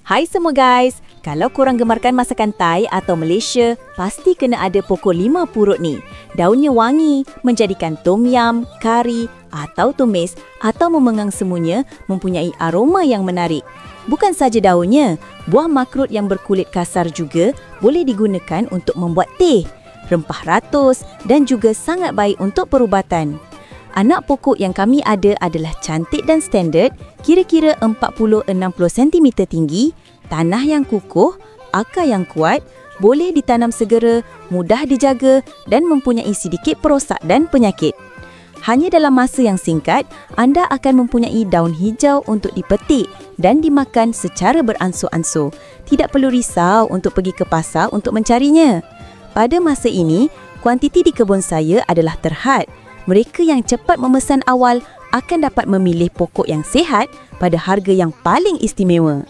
Hai semua guys, kalau korang gemarkan masakan Thai atau Malaysia, pasti kena ada pokok 5 purut ni. Daunnya wangi, menjadikan tom yum, kari atau tumis atau memengang semuanya mempunyai aroma yang menarik. Bukan saja daunnya, buah makrut yang berkulit kasar juga boleh digunakan untuk membuat teh, rempah ratus dan juga sangat baik untuk perubatan. Anak pokok yang kami ada adalah cantik dan standard, kira-kira 40-60 cm tinggi, tanah yang kukuh, akar yang kuat, boleh ditanam segera, mudah dijaga dan mempunyai sedikit perosak dan penyakit. Hanya dalam masa yang singkat, anda akan mempunyai daun hijau untuk dipetik dan dimakan secara beransur-ansur. Tidak perlu risau untuk pergi ke pasar untuk mencarinya. Pada masa ini, kuantiti di kebun saya adalah terhad. Mereka yang cepat memesan awal akan dapat memilih pokok yang sihat pada harga yang paling istimewa.